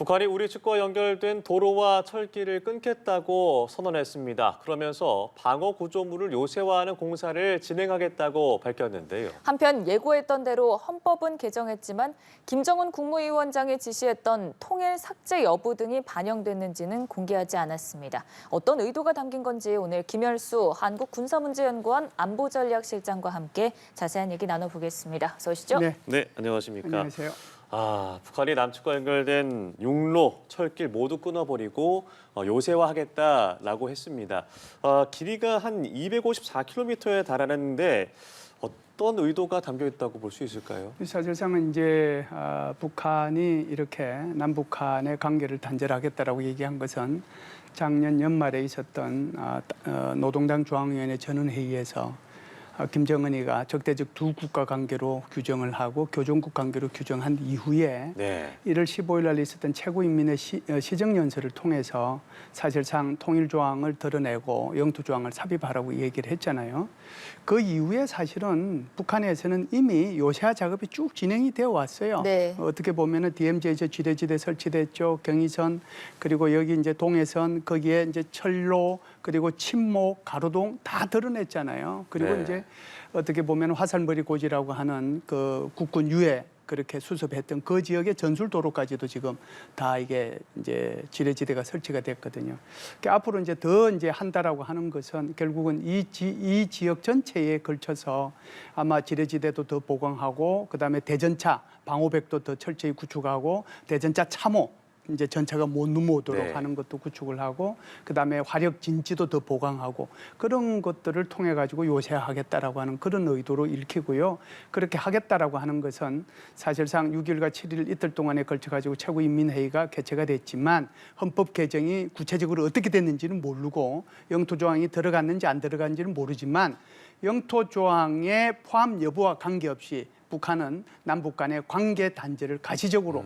북한이 우리 측과 연결된 도로와 철길을 끊겠다고 선언했습니다. 그러면서 방어 구조물을 요새화하는 공사를 진행하겠다고 밝혔는데요. 한편 예고했던 대로 헌법은 개정했지만 김정은 국무위원장이 지시했던 통일 삭제 여부 등이 반영됐는지는 공개하지 않았습니다. 어떤 의도가 담긴 건지 오늘 김열수 한국군사문제연구원 안보전략실장과 함께 자세한 얘기 나눠보겠습니다. 어서 오시죠. 네, 안녕하십니까. 안녕하세요. 북한이 남측과 연결된 육로, 철길 모두 끊어버리고 요새화하겠다라고 했습니다. 길이가 한 254km에 달하는데 어떤 의도가 담겨 있다고 볼 수 있을까요? 사실상은 이제 북한이 이렇게 남북한의 관계를 단절하겠다라고 얘기한 것은 작년 연말에 있었던 노동당 중앙위원회 전원회의에서 김정은이가 적대적 두 국가 관계로 규정을 하고 교종국 관계로 규정한 이후에 1월 15일 날 있었던 최고인민의 시정연설을 통해서 사실상 통일조항을 드러내고 영토조항을 삽입하라고 얘기를 했잖아요. 그 이후에 사실은 북한에서는 이미 요새화 작업이 쭉 진행이 되어 왔어요. 네. 어떻게 보면은 DMZ에서 지뢰지대 설치됐죠. 경의선 그리고 여기 이제 동해선 거기에 이제 철로 그리고 침목 가로동 다 드러냈잖아요. 그리고 이제 어떻게 보면 화살머리 고지라고 하는 그 국군 유해 그렇게 수습했던 그 지역의 전술도로까지도 지금 다 이게 이제 지뢰지대가 설치가 됐거든요. 그러니까 앞으로 이제 더 이제 한다라고 하는 것은 결국은 이 지역 전체에 걸쳐서 아마 지뢰지대도 더 보강하고 그다음에 대전차 방호백도 더 철저히 구축하고 대전차 참호 이제 전차가 못 넘어오도록 하는 것도 구축을 하고 그다음에 화력 진지도 더 보강하고 그런 것들을 통해 가지고 요새하겠다라고 하는 그런 의도로 읽히고요. 그렇게 하겠다라고 하는 것은 사실상 6일과 7일 이틀 동안에 걸쳐 가지고 최고인민회의가 개최가 됐지만 헌법 개정이 구체적으로 어떻게 됐는지는 모르고 영토 조항이 들어갔는지 안 들어갔는지는 모르지만 영토 조항의 포함 여부와 관계없이 북한은 남북 간의 관계 단절을 가시적으로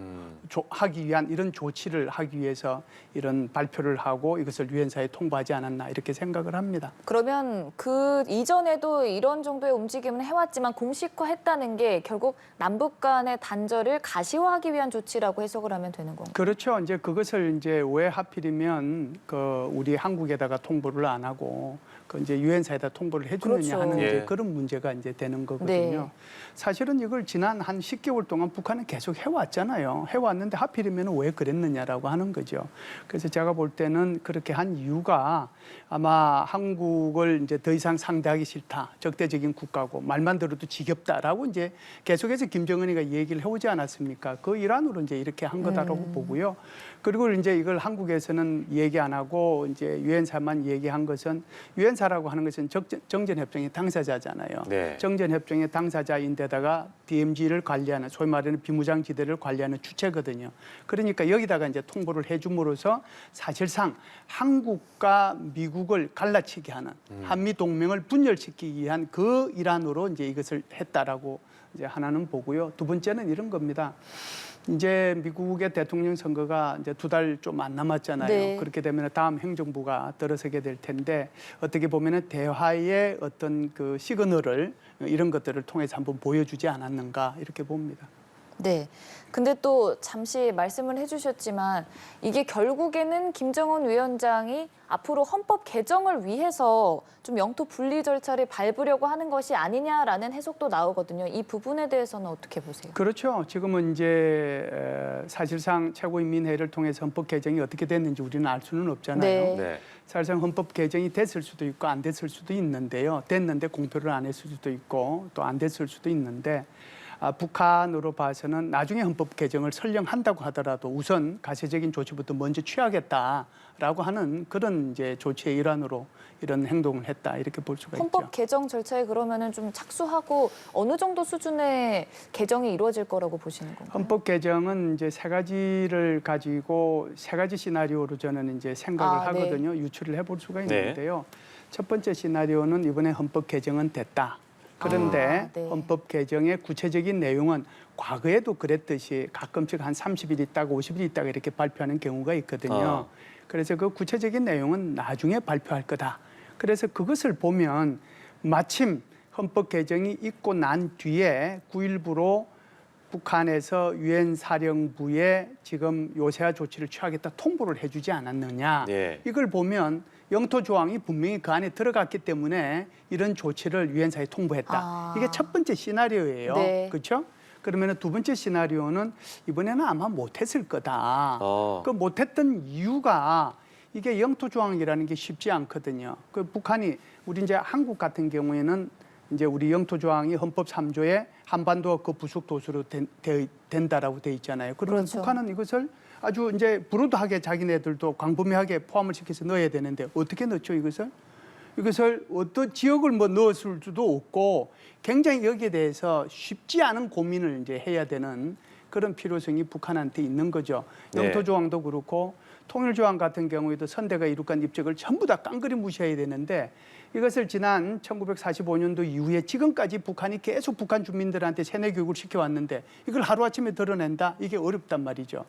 하기 위한 이런 조치를 하기 위해서 이런 발표를 하고 이것을 유엔사에 통보하지 않았나 이렇게 생각을 합니다. 그러면 그 이전에도 이런 정도의 움직임을 해왔지만 공식화했다는 게 결국 남북 간의 단절을 가시화하기 위한 조치라고 해석을 하면 되는 건가요? 그렇죠. 이제 그것을 이제 왜 하필이면 그 우리 한국에다가 통보를 안 하고 그 이제 유엔사에다 통보를 해주느냐 그렇죠. 하는 이제 그런 문제가 이제 되는 거거든요. 사실은 이걸 지난 한 10개월 동안 북한은 계속 해왔잖아요. 해왔는데 하필이면 왜 그랬느냐라고 하는 거죠. 그래서 제가 볼 때는 그렇게 한 이유가 아마 한국을 이제 더 이상 상대하기 싫다. 적대적인 국가고 말만 들어도 지겹다라고 이제 계속해서 김정은이가 얘기를 해오지 않았습니까? 그 일환으로 이제 이렇게 한 거다라고 보고요. 그리고 이제 이걸 한국에서는 얘기 안 하고 이제 유엔사만 얘기한 것은 유엔사라고 하는 것은 정전협정의 당사자잖아요. 정전협정의 당사자인데다가 DMZ를 관리하는 소위 말하는 비무장지대를 관리하는 주체거든요. 그러니까 여기다가 이제 통보를 해줌으로써 사실상 한국과 미국을 갈라치게 하는 한미 동맹을 분열시키기 위한 그 일환으로 이제 이것을 했다라고 이제 하나는 보고요. 두 번째는 이런 겁니다. 이제 미국의 대통령 선거가 이제 2달 좀 안 남았잖아요. 그렇게 되면 다음 행정부가 들어서게 될 텐데 어떻게 보면은 대화의 어떤 그 시그널을 이런 것들을 통해서 한번 보여주지 않았는가 이렇게 봅니다. 네. 근데 또 잠시 말씀을 해주셨지만 이게 결국에는 김정은 위원장이 앞으로 헌법 개정을 위해서 좀 영토 분리 절차를 밟으려고 하는 것이 아니냐라는 해석도 나오거든요. 이 부분에 대해서는 어떻게 보세요? 그렇죠. 지금은 이제 사실상 최고인민회의를 통해서 헌법 개정이 어떻게 됐는지 우리는 알 수는 없잖아요. 사실상 헌법 개정이 됐을 수도 있고 안 됐을 수도 있는데요. 됐는데 공표를 안 했을 수도 있고 또 안 됐을 수도 있는데 북한으로 봐서는 나중에 헌법 개정을 설령 한다고 하더라도 우선 가세적인 조치부터 먼저 취하겠다라고 하는 그런 이제 조치의 일환으로 이런 행동을 했다 이렇게 볼 수가 있죠. 헌법 개정 절차에 그러면은 좀 착수하고 어느 정도 수준의 개정이 이루어질 거라고 보시는 건가요? 헌법 개정은 이제 세 가지를 가지고 세 가지 시나리오로 저는 이제 생각을 하거든요. 유추를 해볼 수가 있는데요. 첫 번째 시나리오는 이번에 헌법 개정은 됐다. 그런데 헌법 개정의 구체적인 내용은 과거에도 그랬듯이 가끔씩 한 30일 있다가 50일 있다가 이렇게 발표하는 경우가 있거든요. 그래서 그 구체적인 내용은 나중에 발표할 거다. 그래서 그것을 보면 마침 헌법 개정이 있고 난 뒤에 9.19로 북한에서 유엔 사령부에 지금 요새화 조치를 취하겠다 통보를 해주지 않았느냐. 네. 이걸 보면 영토 조항이 분명히 그 안에 들어갔기 때문에 이런 조치를 유엔사에 통보했다. 이게 첫 번째 시나리오예요. 네. 그렇죠? 그러면 두 번째 시나리오는 이번에는 아마 못했을 거다. 그 못했던 이유가 이게 영토 조항이라는 게 쉽지 않거든요. 그 북한이 우리 이제 한국 같은 경우에는 이제 우리 영토 조항이 헌법 3조에 한반도가 그 부속 도시로 된다라고 돼 있잖아요. 그러면 그렇죠. 북한은 이것을 아주 이제 브로드하게 자기네들도 광범위하게 포함을 시켜서 넣어야 되는데 어떻게 넣죠 이것을? 이것을 어떤 지역을 뭐 넣었을 수도 없고 굉장히 여기에 대해서 쉽지 않은 고민을 이제 해야 되는 그런 필요성이 북한한테 있는 거죠. 네. 영토 조항도 그렇고 통일 조항 같은 경우에도 선대가 이룩한 입적을 전부 다 깡그리 무시해야 되는데 이것을 지난 1945년도 이후에 지금까지 북한이 계속 북한 주민들한테 세뇌 교육을 시켜왔는데 이걸 하루아침에 드러낸다? 이게 어렵단 말이죠.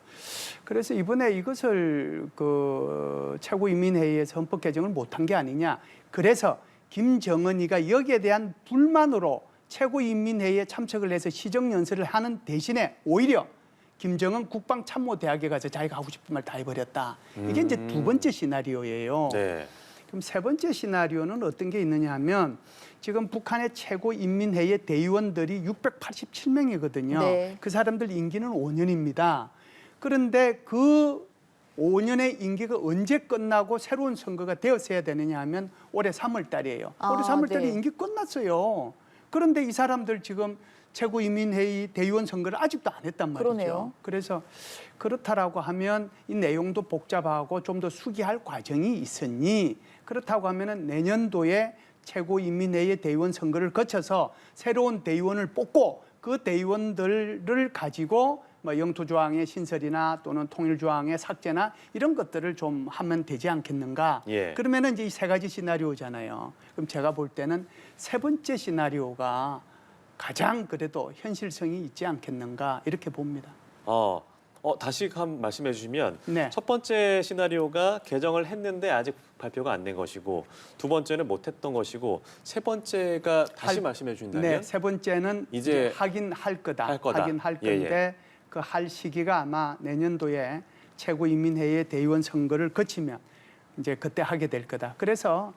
그래서 이번에 이것을 그 최고인민회의에서 헌법 개정을 못한 게 아니냐. 그래서 김정은이가 여기에 대한 불만으로 최고인민회의에 참석을 해서 시정연설을 하는 대신에 오히려 김정은 국방참모대학에 가서 자기가 하고 싶은 말 다 해버렸다. 이게 이제 두 번째 시나리오예요. 네. 그럼 세 번째 시나리오는 어떤 게 있느냐 하면 지금 북한의 최고인민회의 대의원들이 687명이거든요. 네. 그 사람들 임기는 5년입니다. 그런데 그 5년의 임기가 언제 끝나고 새로운 선거가 되었어야 되느냐 하면 올해 3월 달이에요. 올해 3월 달에 네. 임기 끝났어요. 그런데 이 사람들 지금 최고인민회의 대의원 선거를 아직도 안 했단 말이죠. 그러네요. 그래서 그렇다라고 하면 이 내용도 복잡하고 좀 더 수기할 과정이 있으니 그렇다고 하면은 내년도에 최고인민회의 대의원 선거를 거쳐서 새로운 대의원을 뽑고 그 대의원들을 가지고 뭐 영토조항의 신설이나 또는 통일조항의 삭제나 이런 것들을 좀 하면 되지 않겠는가. 예. 그러면은 이제 이 세 가지 시나리오잖아요. 그럼 제가 볼 때는 세 번째 시나리오가 가장 그래도 현실성이 있지 않겠는가 이렇게 봅니다. 다시 한번 말씀해 주시면 네. 첫 번째 시나리오가 개정을 했는데 아직 발표가 안 된 것이고 두 번째는 못했던 것이고 세 번째가 다시 말씀해 주신다면 네, 세 번째는 이제 하긴 할 거다. 할 거다. 하긴 할 예, 예. 건데 그 할 시기가 아마 내년도에 최고인민회의 대의원 선거를 거치면 이제 그때 하게 될 거다. 그래서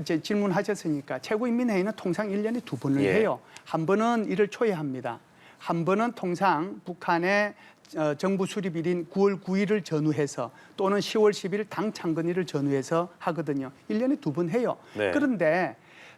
이제 질문하셨으니까 최고인민회의는 통상 1년에 두 번을 예. 해요. 한 번은 1월 초에 합니다. 한 번은 통상 북한의 정부 수립일인 9월 9일을 전후해서 또는 10월 10일 당 창건일을 전후해서 하거든요. 1년에 두 번 해요. 네. 그런데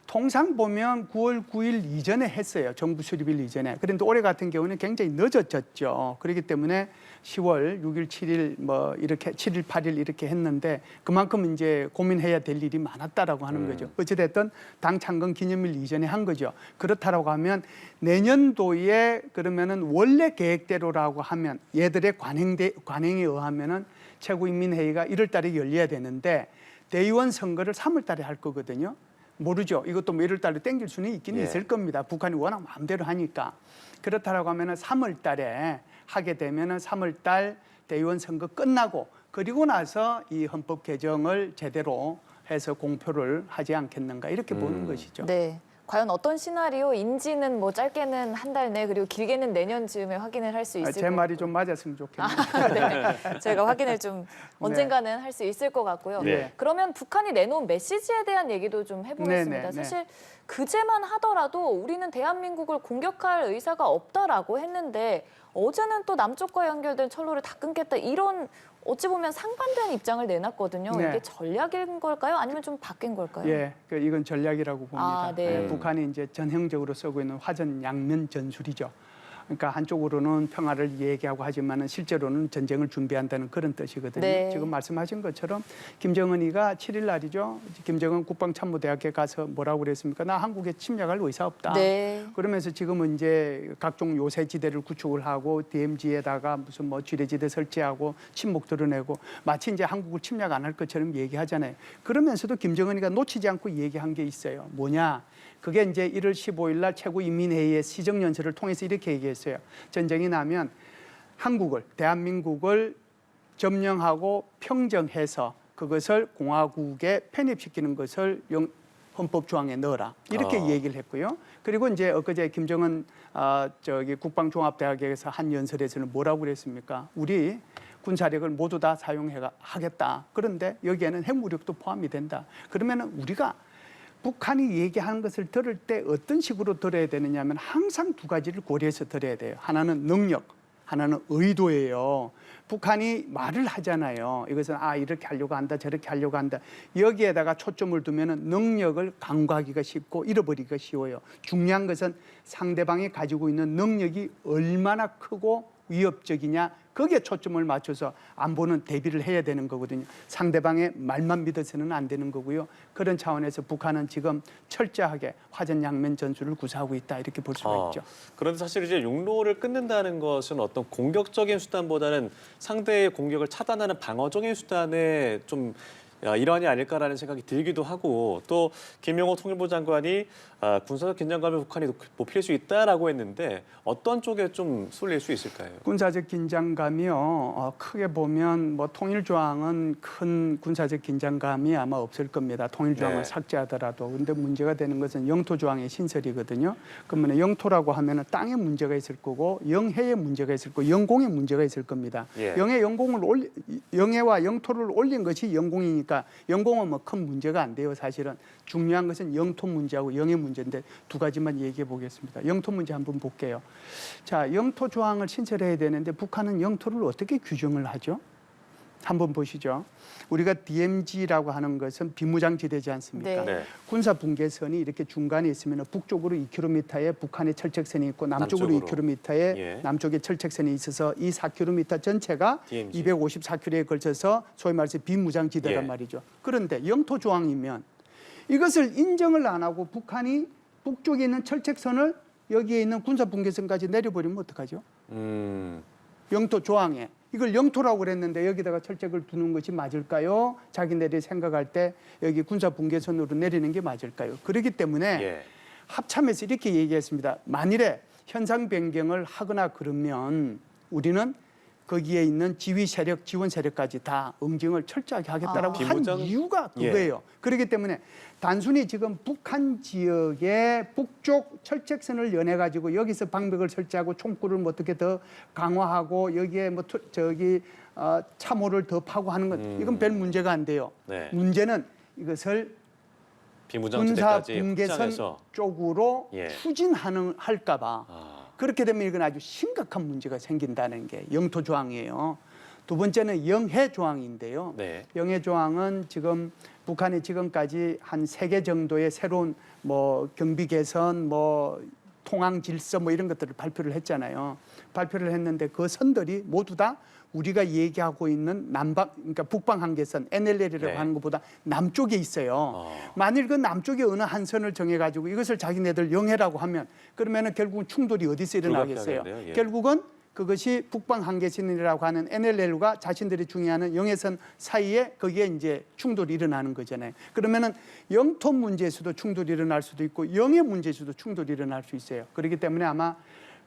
통상 보면 9월 9일 이전에 했어요. 정부 수립일 이전에. 그런데 올해 같은 경우는 굉장히 늦어졌죠. 그렇기 때문에 10월 6일, 7일 뭐 이렇게 7일, 8일 이렇게 했는데 그만큼 이제 고민해야 될 일이 많았다라고 하는 거죠. 어찌됐든 당 창건 기념일 이전에 한 거죠. 그렇다라고 하면 내년도에 그러면은 원래 계획대로라고 하면 얘들의 관행에 의하면은 최고인민회의가 1월 달에 열려야 되는데 대의원 선거를 3월 달에 할 거거든요. 모르죠. 이것도 뭐 1월 달에 땡길 수는 있기는 예. 있을 겁니다. 북한이 워낙 마음대로 하니까. 그렇다라고 하면은 3월 달에 하게 되면은 3월 달 대의원 선거 끝나고 그리고 나서 이 헌법 개정을 제대로 해서 공표를 하지 않겠는가 이렇게 보는 것이죠. 네. 과연 어떤 시나리오인지는 뭐 짧게는 한 달 내 그리고 길게는 내년 즈음에 확인을 할 수 있을 제 것 말이 같고요. 좀 맞았으면 좋겠네요. 네. 저희가 확인을 좀 언젠가는 할 수 있을 것 같고요. 네. 그러면 북한이 내놓은 메시지에 대한 얘기도 좀 해보겠습니다. 네. 사실 그제만 하더라도 우리는 대한민국을 공격할 의사가 없다라고 했는데 어제는 또 남쪽과 연결된 철로를 다 끊겠다 이런 어찌 보면 상반된 입장을 내놨거든요. 네. 이게 전략인 걸까요? 아니면 좀 바뀐 걸까요? 예, 이건 전략이라고 봅니다. 아, 네. 북한이 이제 전형적으로 쓰고 있는 화전 양면 전술이죠. 그러니까 한쪽으로는 평화를 얘기하고 하지만은 실제로는 전쟁을 준비한다는 그런 뜻이거든요. 네. 지금 말씀하신 것처럼 김정은이가 7일 날이죠. 김정은 국방참모대학에 가서 뭐라고 그랬습니까? 나 한국에 침략할 의사 없다. 네. 그러면서 지금은 이제 각종 요새지대를 구축을 하고 DMZ에다가 무슨 뭐 지뢰지대 설치하고 침묵 드러내고 마치 이제 한국을 침략 안 할 것처럼 얘기하잖아요. 그러면서도 김정은이가 놓치지 않고 얘기한 게 있어요. 뭐냐? 그게 이제 1월 15일 날 최고인민회의의 시정연설을 통해서 이렇게 얘기했어요. 전쟁이 나면 한국을, 대한민국을 점령하고 평정해서 그것을 공화국에 편입시키는 것을 헌법 조항에 넣어라 이렇게 아. 얘기를 했고요. 그리고 이제 엊그제 김정은 국방종합대학에서 한 연설에서는 뭐라고 그랬습니까? 우리 군사력을 모두 다 사용하겠다. 그런데 여기에는 핵무력도 포함이 된다. 그러면 우리가 북한이 얘기하는 것을 들을 때 어떤 식으로 들어야 되느냐면 항상 두 가지를 고려해서 들어야 돼요. 하나는 능력, 하나는 의도예요. 북한이 말을 하잖아요. 이것은 이렇게 하려고 한다, 저렇게 하려고 한다. 여기에다가 초점을 두면은 능력을 강구하기가 쉽고 잃어버리기가 쉬워요. 중요한 것은 상대방이 가지고 있는 능력이 얼마나 크고 위협적이냐, 거기에 초점을 맞춰서 안보는 대비를 해야 되는 거거든요. 상대방의 말만 믿어서는 안 되는 거고요. 그런 차원에서 북한은 지금 철저하게 화전양면 전술을 구사하고 있다, 이렇게 볼 수가 있죠. 그런데 사실 이제 육로를 끊는다는 것은 어떤 공격적인 수단보다는 상대의 공격을 차단하는 방어적인 수단에 좀 일환이 아닐까라는 생각이 들기도 하고, 또 김영호 통일부 장관이 군사적 긴장감을 북한이 높일 수 있다라고 했는데 어떤 쪽에 좀 쏠릴 수 있을까요? 군사적 긴장감이요. 크게 보면 뭐 통일조항은 큰 군사적 긴장감이 아마 없을 겁니다. 통일조항을 네. 삭제하더라도. 근데 문제가 되는 것은 영토조항의 신설이거든요. 그러면 영토라고 하면은 땅에 문제가 있을 거고 영해에 문제가 있을 거고 영공에 문제가 있을 겁니다. 예. 영해와 영토를 올린 것이 영공이니까 영공은 뭐 큰 문제가 안 돼요. 사실은 중요한 것은 영토 문제하고 영해 문제인데 두 가지만 얘기해 보겠습니다. 영토 문제 한번 볼게요. 자, 영토 조항을 신설해야 되는데 북한은 영토를 어떻게 규정을 하죠? 한번 보시죠. 우리가 DMZ라고 하는 것은 비무장지대지 않습니까? 네. 네. 군사 분계선이 이렇게 중간에 있으면 북쪽으로 2km에 북한의 철책선이 있고 남쪽으로 남쪽으로. 2km에 예. 남쪽에 철책선이 있어서 이 4km 전체가 DMZ. 254km에 걸쳐서 소위 말해서 비무장지대란 예. 말이죠. 그런데 영토 조항이면 이것을 인정을 안 하고 북한이 북쪽에 있는 철책선을 여기에 있는 군사 분계선까지 내려버리면 어떡하죠? 영토 조항에 이걸 영토라고 그랬는데 여기다가 철책을 두는 것이 맞을까요? 자기네들이 생각할 때 여기 군사 분계선으로 내리는 게 맞을까요? 그렇기 때문에 예. 합참에서 이렇게 얘기했습니다. 만일에 현상 변경을 하거나 그러면 우리는 거기에 있는 지휘 세력, 지원 세력까지 다 응징을 철저하게 하겠다라고 한 비무장- 이유가 예. 그거예요. 그렇기 때문에 단순히 지금 북한 지역의 북쪽 철책선을 연해 가지고 여기서 방벽을 설치하고 총구를 뭐 어떻게 더 강화하고 여기에 뭐 참호를 더 파고 하는 건 이건 별 문제가 안 돼요. 네. 문제는 이것을 군사 비무장지대까지 분계선 확장해서. 쪽으로 예. 할까봐 그렇게 되면 이건 아주 심각한 문제가 생긴다는 게 영토 조항이에요. 두 번째는 영해 조항인데요. 네. 영해 조항은 지금 북한이 지금까지 한 3개 정도의 새로운 뭐 경비 개선, 뭐 통항 질서 뭐 이런 것들을 발표를 했잖아요. 발표를 했는데 그 선들이 모두 다 우리가 얘기하고 있는 그러니까 북방 한계선 NLL이라고 네. 하는 것보다 남쪽에 있어요. 만일 그 남쪽에 어느 한 선을 정해가지고 이것을 자기네들 영해라고 하면 그러면은 결국은 충돌이 어디서 일어나겠어요? 불가피하겠네요. 예. 결국은 그것이 북방 한계선이라고 하는 NLL과 자신들이 중요하는 영해선 사이에 거기에 이제 충돌이 일어나는 거잖아요. 그러면은 영토 문제에서도 충돌이 일어날 수도 있고 영해 문제에서도 충돌이 일어날 수 있어요. 그렇기 때문에 아마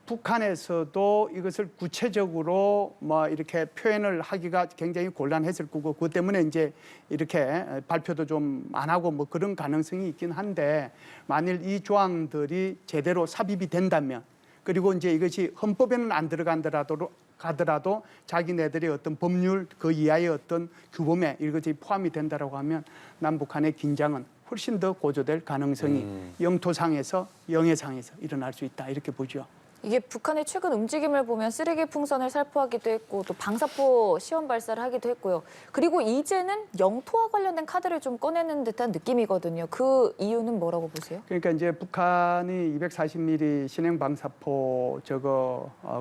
북한에서도 이것을 구체적으로 뭐 이렇게 표현을 하기가 굉장히 곤란했을 거고 그것 때문에 이제 이렇게 발표도 좀 안 하고 뭐 그런 가능성이 있긴 한데 만일 이 조항들이 제대로 삽입이 된다면 그리고 이제 이것이 헌법에는 안 가더라도 자기네들의 어떤 법률 그 이하의 어떤 규범에 이것이 포함이 된다라고 하면 남북한의 긴장은 훨씬 더 고조될 가능성이 영토상에서 영해상에서 일어날 수 있다 이렇게 보죠. 이게 북한의 최근 움직임을 보면 쓰레기 풍선을 살포하기도 했고 또 방사포 시험 발사를 하기도 했고요. 그리고 이제는 영토와 관련된 카드를 좀 꺼내는 듯한 느낌이거든요. 그 이유는 뭐라고 보세요? 그러니까 이제 북한이 240mm 신행 방사포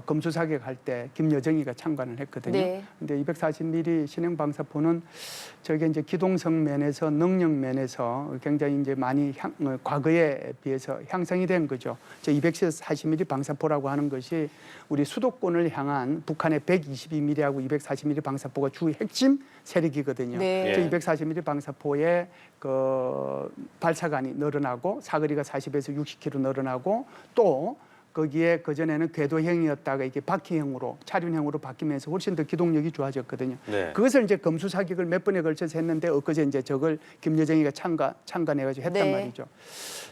검수사격 할 때 김여정이가 참관을 했거든요. 네. 근데 240mm 신행 방사포는 저게 이제 기동성 면에서 능력 면에서 굉장히 이제 많이 과거에 비해서 향상이 된 거죠. 240mm 방사포라고 하는 것이 우리 수도권을 향한 북한의 122mm하고 240mm 방사포가 주 핵심 세력이거든요. 네. 240mm 방사포의 그 발사관이 늘어나고 사거리가 40에서 60km 늘어나고 또 거기에 그전에는 궤도형이었다가 이게 바퀴형으로 차륜형으로 바뀌면서 훨씬 더 기동력이 좋아졌거든요. 네. 그것을 이제 검수사격을 몇 번에 걸쳐서 했는데 엊그제 이제 저걸 김여정이가 참관해가지고 했단 네. 말이죠.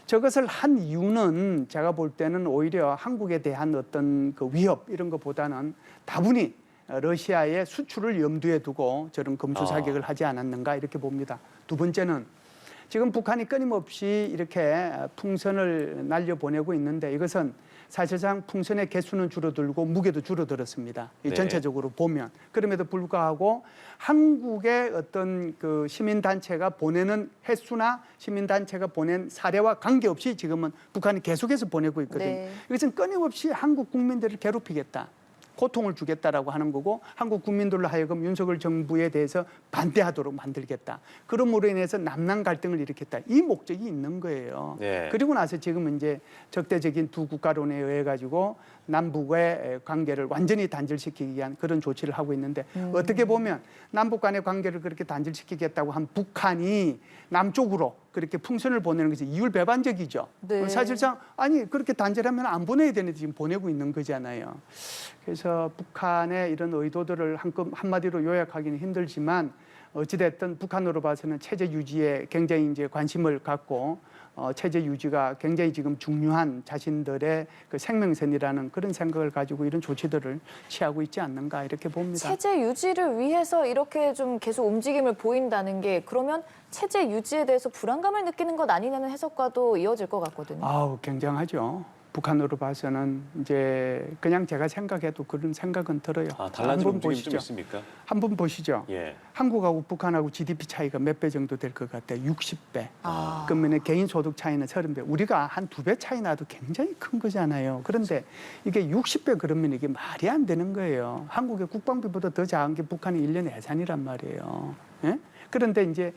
저것을 한 이유는 제가 볼 때는 오히려 한국에 대한 어떤 그 위협 이런 것보다는 다분히 러시아의 수출을 염두에 두고 저런 검수사격을 하지 않았는가 이렇게 봅니다. 두 번째는 지금 북한이 끊임없이 이렇게 풍선을 날려보내고 있는데 이것은 사실상 풍선의 개수는 줄어들고 무게도 줄어들었습니다. 네. 전체적으로 보면. 그럼에도 불구하고 한국의 어떤 그 시민단체가 보내는 횟수나 시민단체가 보낸 사례와 관계없이 지금은 북한이 계속해서 보내고 있거든요. 네. 이것은 끊임없이 한국 국민들을 괴롭히겠다. 고통을 주겠다라고 하는 거고 한국 국민들로 하여금 윤석열 정부에 대해서 반대하도록 만들겠다. 그럼으로 인해서 남남 갈등을 일으켰다. 이 목적이 있는 거예요. 네. 그리고 나서 지금 이제 적대적인 두 국가론에 의해 가지고 남북의 관계를 완전히 단절시키기 위한 그런 조치를 하고 있는데 어떻게 보면 남북 간의 관계를 그렇게 단절시키겠다고 한 북한이 남쪽으로 그렇게 풍선을 보내는 것이 이율배반적이죠. 네. 사실상 아니 그렇게 단절하면 안 보내야 되는데 지금 보내고 있는 거잖아요. 그래서 북한의 이런 의도들을 한마디로 요약하기는 힘들지만 어찌됐든 북한으로 봐서는 체제 유지에 굉장히 이제 관심을 갖고 체제 유지가 굉장히 지금 중요한 자신들의 그 생명선이라는 그런 생각을 가지고 이런 조치들을 취하고 있지 않는가 이렇게 봅니다. 체제 유지를 위해서 이렇게 좀 계속 움직임을 보인다는 게 그러면 체제 유지에 대해서 불안감을 느끼는 것 아니냐는 해석과도 이어질 것 같거든요. 아우 굉장하죠. 북한으로 봐서는 이제 그냥 제가 생각해도 그런 생각은 들어요. 달라진 한번 움직임 좀 보시죠. 있습니까? 한번 보시죠. 예. 한국하고 북한하고 GDP 차이가 몇 배 정도 될 것 같아요? 60배. 아. 그러면 개인 소득 차이는 30배. 우리가 한 2배 차이 나도 굉장히 큰 거잖아요. 그런데 이게 60배 그러면 이게 말이 안 되는 거예요. 한국의 국방비보다 더 작은 게 북한의 1년 예산이란 말이에요. 예? 그런데 이제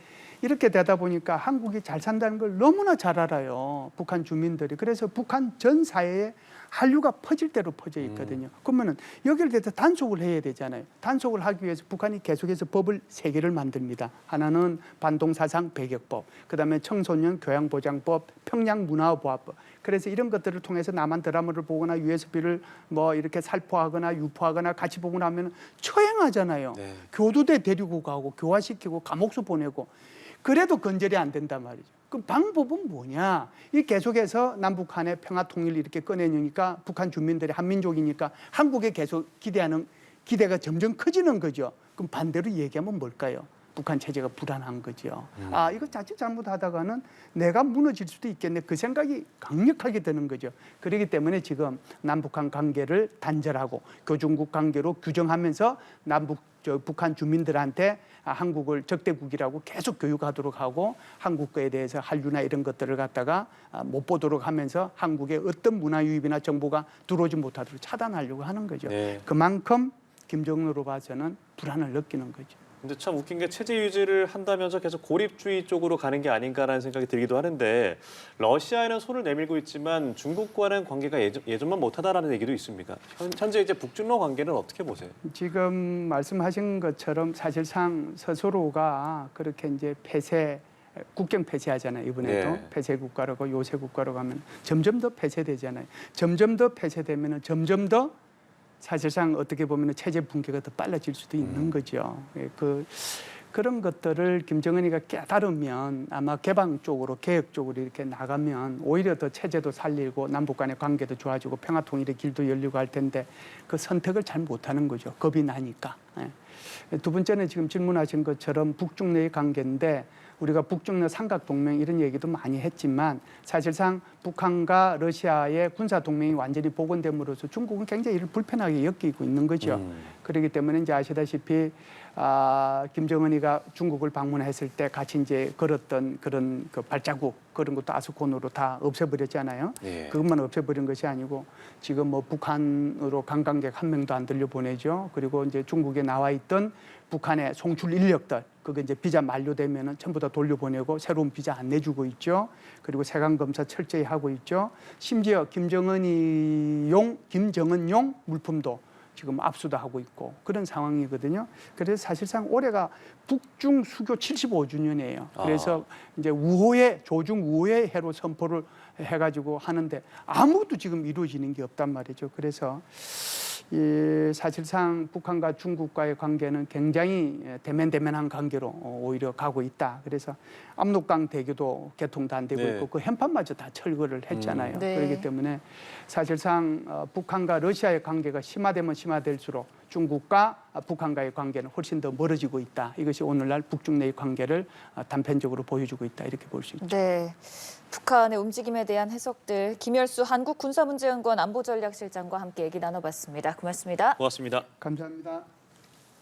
이렇게 되다 보니까 한국이 잘 산다는 걸 너무나 잘 알아요. 북한 주민들이. 그래서 북한 전 사회에 한류가 퍼질 대로 퍼져 있거든요. 그러면은 여기를 대해서 단속을 해야 되잖아요. 단속을 하기 위해서 북한이 계속해서 법을 3개를 만듭니다. 하나는 반동사상 배격법, 그다음에 청소년 교양보장법, 평양문화보호법. 그래서 이런 것들을 통해서 남한 드라마를 보거나 USB를 뭐 이렇게 살포하거나 유포하거나 같이 보거나 하면 처형하잖아요. 네. 교도대 데리고 가고 교화시키고 감옥수 보내고. 그래도 건절이 안 된단 말이죠. 그 방법은 뭐냐? 이 계속해서 남북한의 평화 통일 이렇게 꺼내니까 북한 주민들이 한민족이니까 한국에 계속 기대하는 기대가 점점 커지는 거죠. 그럼 반대로 얘기하면 뭘까요? 북한 체제가 불안한 거죠. 아, 이거 자칫 잘못하다가는 내가 무너질 수도 있겠네. 그 생각이 강력하게 드는 거죠. 그렇기 때문에 지금 남북한 관계를 단절하고 교중국 관계로 규정하면서 북한 주민들한테 한국을 적대국이라고 계속 교육하도록 하고 한국 거에 대해서 한류나 이런 것들을 갖다가 못 보도록 하면서 한국의 어떤 문화 유입이나 정보가 들어오지 못하도록 차단하려고 하는 거죠. 네. 그만큼 김정은으로 봐서는 불안을 느끼는 거죠. 근데 참 웃긴 게 체제 유지를 한다면서 계속 고립주의 쪽으로 가는 게 아닌가라는 생각이 들기도 하는데 러시아에는 손을 내밀고 있지만 중국과는 관계가 예전만 못하다라는 얘기도 있습니까? 현재 이제 북중러 관계는 어떻게 보세요? 지금 말씀하신 것처럼 사실상 스스로가 그렇게 이제 국경 폐쇄하잖아요. 이번에도 네. 폐쇄 국가라고 요새 국가로 가면 점점 더 폐쇄되잖아요. 점점 더 폐쇄되면은 점점 더 사실상 어떻게 보면 체제 붕괴가 더 빨라질 수도 있는 거죠. 예, 그런 것들을 김정은이가 깨달으면 아마 개방 쪽으로 개혁 쪽으로 이렇게 나가면 오히려 더 체제도 살리고 남북 간의 관계도 좋아지고 평화 통일의 길도 열리고 할 텐데 그 선택을 잘 못하는 거죠. 겁이 나니까. 예. 두 번째는 지금 질문하신 것처럼 북중러의 관계인데 우리가 북중러 삼각동맹 이런 얘기도 많이 했지만 사실상 북한과 러시아의 군사동맹이 완전히 복원됨으로써 중국은 굉장히 이를 불편하게 여기고 있는 거죠. 그렇기 때문에 이제 아시다시피 김정은이가 중국을 방문했을 때 같이 이제 걸었던 그런 그 발자국 그런 것도 아스콘으로 다 없애버렸잖아요. 예. 그것만 없애버린 것이 아니고 지금 뭐 북한으로 관광객 한 명도 안 들려보내죠. 그리고 이제 중국에 나와 있던 북한의 송출 인력들 그게 이제 비자 만료되면은 전부 다 돌려보내고 새로운 비자 안 내주고 있죠. 그리고 세관 검사 철저히 하고 있죠. 심지어 김정은용 물품도 지금 압수도 하고 있고 그런 상황이거든요. 그래서 사실상 올해가 북중 수교 75주년이에요. 그래서 이제 우호의 조중 우호의 해로 선포를 해가지고 하는데 아무것도 지금 이루어지는 게 없단 말이죠. 그래서 사실상 북한과 중국과의 관계는 굉장히 대면대면한 관계로 오히려 가고 있다. 그래서 압록강 대교도 개통도 안 되고 네. 있고 그 현판마저 다 철거를 했잖아요. 네. 그렇기 때문에 사실상 북한과 러시아의 관계가 심화되면 심화될수록 중국과 북한과의 관계는 훨씬 더 멀어지고 있다. 이것이 오늘날 북중 내의 관계를 단편적으로 보여주고 있다. 이렇게 볼 수 있죠. 네. 북한의 움직임에 대한 해석들 김열수 한국군사문제연구원 안보전략실장과 함께 얘기 나눠봤습니다. 고맙습니다. 고맙습니다. 감사합니다.